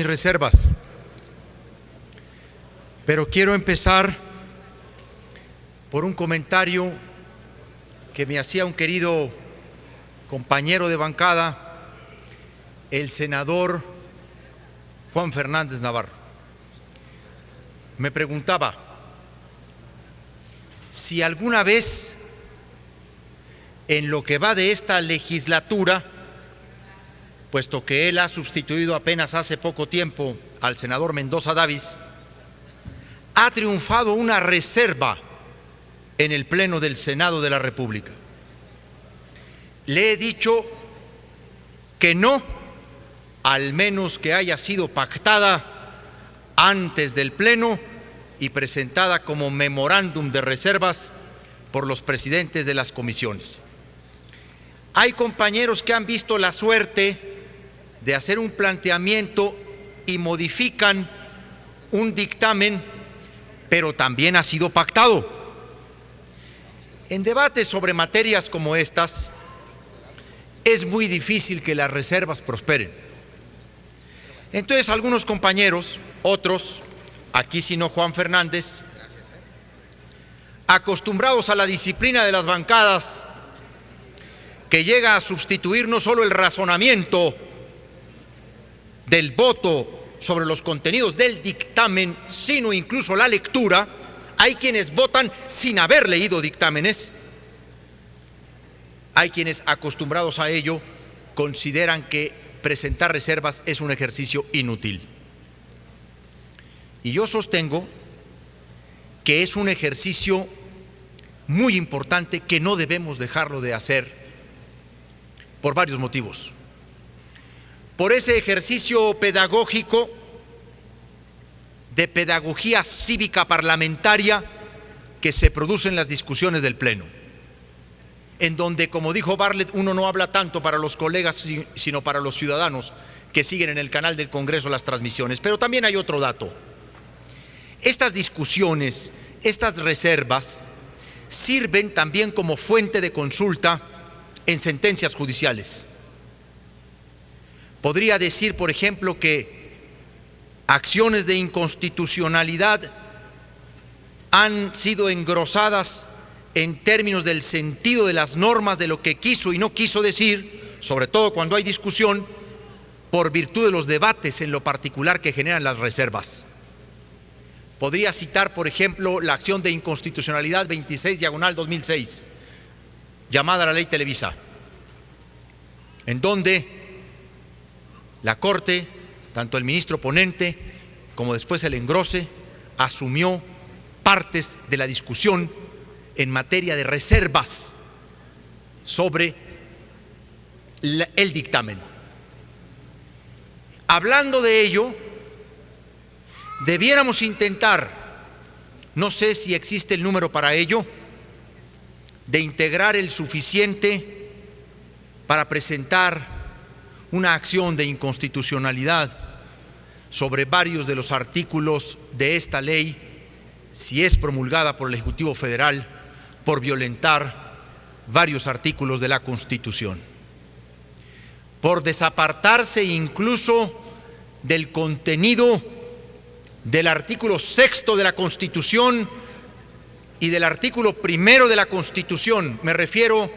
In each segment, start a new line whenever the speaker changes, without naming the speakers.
mis reservas, pero quiero empezar por un comentario que me hacía un querido compañero de bancada, el senador Juan Fernández Navarro. Me preguntaba si alguna vez en lo que va de esta legislatura, puesto que él ha sustituido apenas hace poco tiempo al senador Mendoza Davis, ha triunfado una reserva en el Pleno del Senado de la República. Le he dicho que no, al menos que haya sido pactada antes del Pleno y presentada como memorándum de reservas por los presidentes de las comisiones. Hay compañeros que han visto la suerte de hacer un planteamiento y modifican un dictamen, pero también ha sido pactado. En debates sobre materias como estas, es muy difícil que las reservas prosperen. Entonces algunos compañeros, otros, aquí sino Juan Fernández, acostumbrados a la disciplina de las bancadas, que llega a sustituir no solo el razonamiento del voto sobre los contenidos del dictamen, sino incluso la lectura. Hay quienes votan sin haber leído dictámenes. Hay quienes, acostumbrados a ello, consideran que presentar reservas es un ejercicio inútil. Y yo sostengo que es un ejercicio muy importante que no debemos dejarlo de hacer por varios motivos. Por ese ejercicio pedagógico, de pedagogía cívica parlamentaria que se produce en las discusiones del Pleno, en donde, como dijo Bartlett, uno no habla tanto para los colegas, sino para los ciudadanos que siguen en el canal del Congreso las transmisiones. Pero también hay otro dato. Estas discusiones, estas reservas, sirven también como fuente de consulta en sentencias judiciales. Podría decir, por ejemplo, que acciones de inconstitucionalidad han sido engrosadas en términos del sentido de las normas, de lo que quiso y no quiso decir, sobre todo cuando hay discusión, por virtud de los debates en lo particular que generan las reservas. Podría citar, por ejemplo, la acción de inconstitucionalidad 26/2006, llamada la Ley Televisa, en donde la Corte, tanto el ministro ponente como después el engrose, asumió partes de la discusión en materia de reservas sobre el dictamen. Hablando de ello, debiéramos intentar, no sé si existe el número para ello, de integrar el suficiente para presentar una acción de inconstitucionalidad sobre varios de los artículos de esta ley, si es promulgada por el Ejecutivo Federal, por violentar varios artículos de la Constitución, por desapartarse incluso del contenido del artículo 6º de la Constitución y del artículo 1º de la Constitución. Me refiero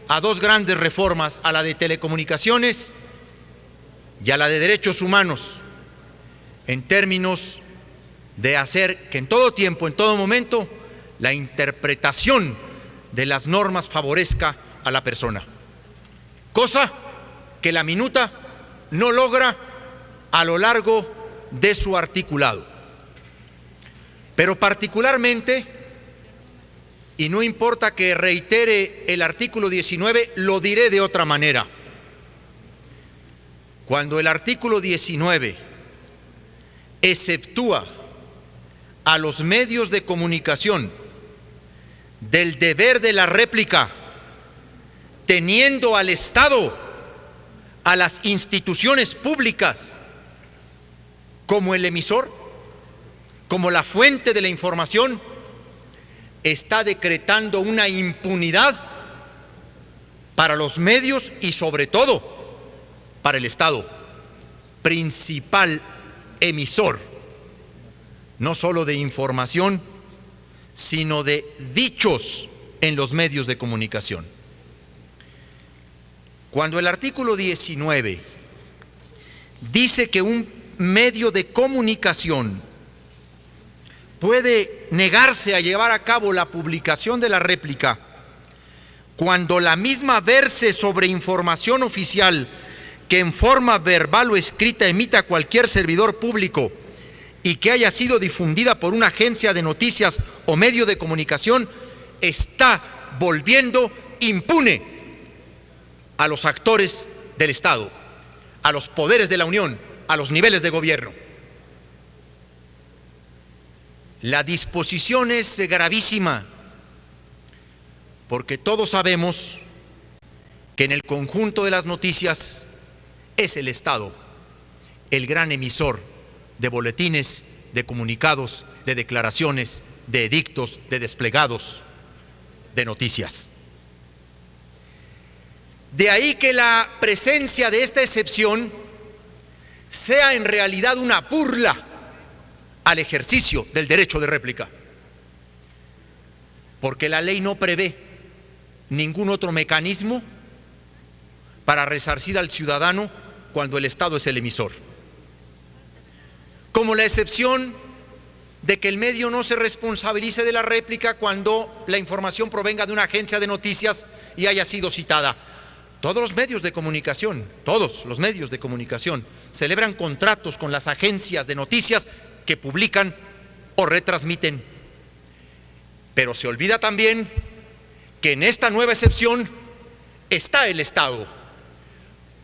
a dos grandes reformas, a la de telecomunicaciones y a la de derechos humanos, en términos de hacer que en todo tiempo, en todo momento, la interpretación de las normas favorezca a la persona, cosa que la minuta no logra a lo largo de su articulado. Pero particularmente, y no importa que reitere el artículo 19, lo diré de otra manera. Cuando el artículo 19 exceptúa a los medios de comunicación del deber de la réplica, teniendo al Estado, a las instituciones públicas, como el emisor, como la fuente de la información, está decretando una impunidad para los medios y sobre todo para el Estado, principal emisor, no solo de información, sino de dichos en los medios de comunicación. Cuando el artículo 19 dice que un medio de comunicación puede negarse a llevar a cabo la publicación de la réplica cuando la misma verse sobre información oficial que en forma verbal o escrita emita cualquier servidor público y que haya sido difundida por una agencia de noticias o medio de comunicación, está volviendo impune a los actores del Estado, a los poderes de la Unión, a los niveles de gobierno. La disposición es gravísima, porque todos sabemos que en el conjunto de las noticias es el Estado el gran emisor de boletines, de comunicados, de declaraciones, de edictos, de desplegados de noticias. De ahí que la presencia de esta excepción sea en realidad una burla al ejercicio del derecho de réplica, porque la ley no prevé ningún otro mecanismo para resarcir al ciudadano cuando el Estado es el emisor, como la excepción de que el medio no se responsabilice de la réplica cuando la información provenga de una agencia de noticias y haya sido citada. Todos los medios de comunicación celebran contratos con las agencias de noticias que publican o retransmiten. Pero se olvida también que en esta nueva excepción está el Estado,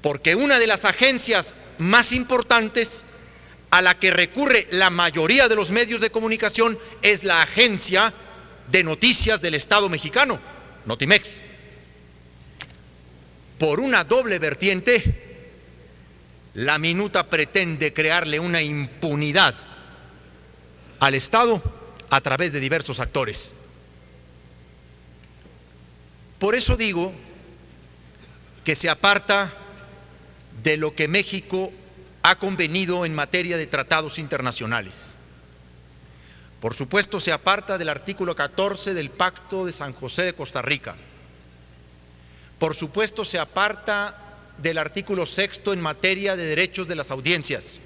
porque una de las agencias más importantes a la que recurre la mayoría de los medios de comunicación es la Agencia de Noticias del Estado mexicano, Notimex. Por una doble vertiente, la minuta pretende crearle una impunidad al Estado a través de diversos actores. Por eso digo que se aparta de lo que México ha convenido en materia de tratados internacionales. Por supuesto, se aparta del artículo 14 del Pacto de San José de Costa Rica. Por supuesto, se aparta del artículo 6 en materia de derechos de las audiencias.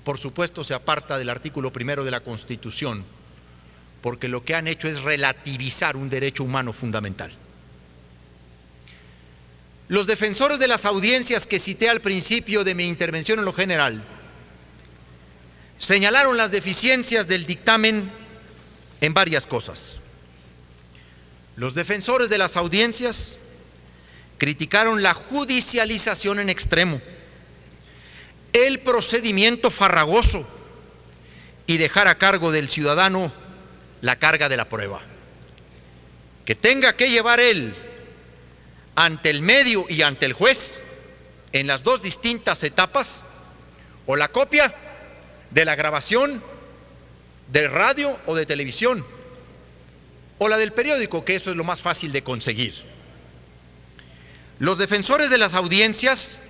Por supuesto, se aparta del artículo 1 de la Constitución, porque lo que han hecho es relativizar un derecho humano fundamental. Los defensores de las audiencias que cité al principio de mi intervención en lo general señalaron las deficiencias del dictamen en varias cosas. Los defensores de las audiencias criticaron la judicialización en extremo, el procedimiento farragoso y dejar a cargo del ciudadano la carga de la prueba. Que tenga que llevar él ante el medio y ante el juez en las dos distintas etapas, o la copia de la grabación de radio o de televisión, o la del periódico, que eso es lo más fácil de conseguir. Los defensores de las audiencias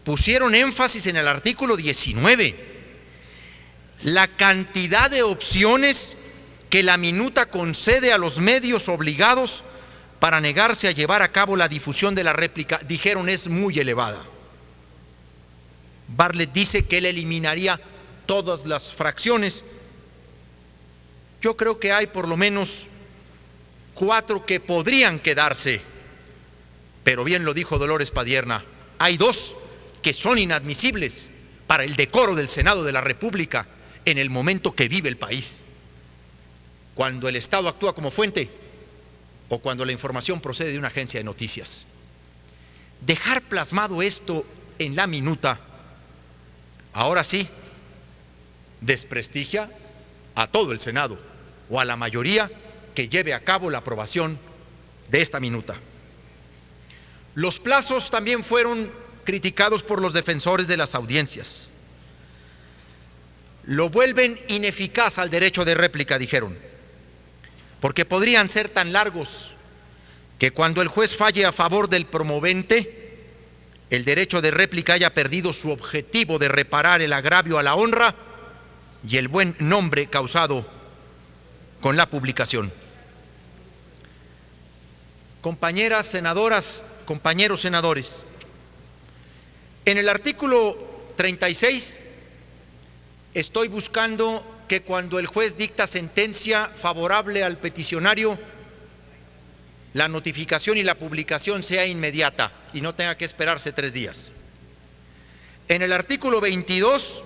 pusieron énfasis en el artículo 19, la cantidad de opciones que la minuta concede a los medios obligados para negarse a llevar a cabo la difusión de la réplica. Dijeron, es muy elevada. Bartlett dice que él eliminaría todas las fracciones. Yo creo que hay por lo menos 4 que podrían quedarse, pero bien lo dijo Dolores Padierna, hay 2 que son inadmisibles para el decoro del Senado de la República en el momento que vive el país, cuando el Estado actúa como fuente o cuando la información procede de una agencia de noticias. Dejar plasmado esto en la minuta, ahora sí, desprestigia a todo el Senado o a la mayoría que lleve a cabo la aprobación de esta minuta. Los plazos también fueron criticados por los defensores de las audiencias. Lo vuelven ineficaz al derecho de réplica, dijeron, porque podrían ser tan largos que cuando el juez falle a favor del promovente, el derecho de réplica haya perdido su objetivo de reparar el agravio a la honra y el buen nombre causado con la publicación. Compañeras senadoras, compañeros senadores, en el artículo 36 estoy buscando que cuando el juez dicta sentencia favorable al peticionario, la notificación y la publicación sea inmediata y no tenga que esperarse 3 días. En el artículo 22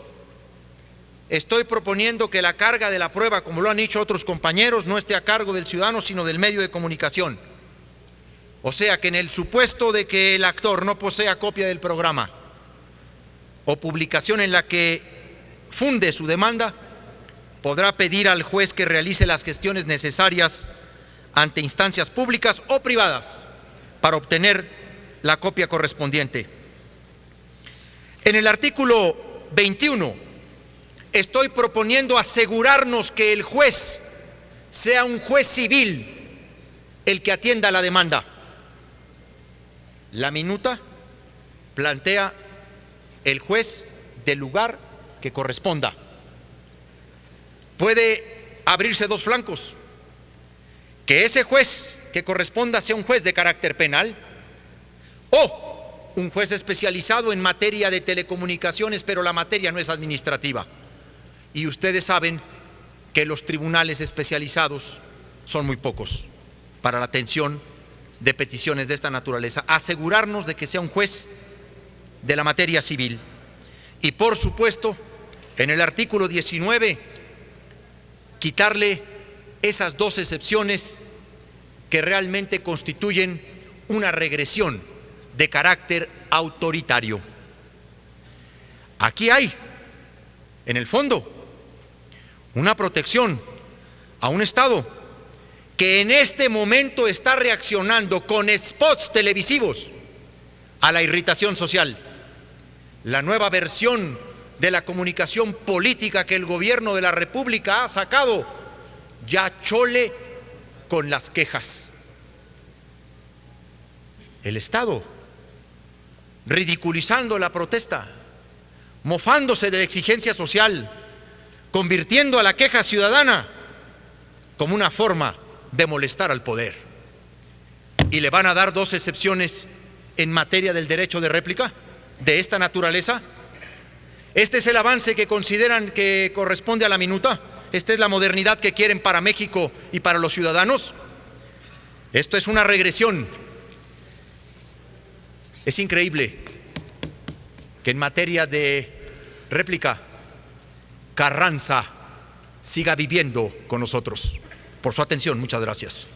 estoy proponiendo que la carga de la prueba, como lo han dicho otros compañeros, no esté a cargo del ciudadano, sino del medio de comunicación. O sea que en el supuesto de que el actor no posea copia del programa o publicación en la que funde su demanda, podrá pedir al juez que realice las gestiones necesarias ante instancias públicas o privadas para obtener la copia correspondiente. En el artículo 21 estoy proponiendo asegurarnos que el juez sea un juez civil el que atienda la demanda. La minuta plantea el juez del lugar que corresponda. Puede abrirse 2 flancos: que ese juez que corresponda sea un juez de carácter penal o un juez especializado en materia de telecomunicaciones, pero la materia no es administrativa. Y ustedes saben que los tribunales especializados son muy pocos para la atención de peticiones de esta naturaleza. Asegurarnos de que sea un juez de la materia civil. Y por supuesto, en el artículo 19, quitarle esas 2 excepciones que realmente constituyen una regresión de carácter autoritario. Aquí hay, en el fondo, una protección a un Estado que en este momento está reaccionando con spots televisivos a la irritación social. La nueva versión de la comunicación política que el gobierno de la República ha sacado ya chole con las quejas. El Estado ridiculizando la protesta, mofándose de la exigencia social, convirtiendo a la queja ciudadana como una forma de molestar al poder. Y le van a dar 2 excepciones en materia del derecho de réplica de esta naturaleza. Este es el avance que consideran que corresponde a la minuta. Esta es la modernidad que quieren para México y para los ciudadanos. Esto es una regresión. Es increíble que en materia de réplica Carranza siga viviendo con nosotros. Por su atención, muchas gracias.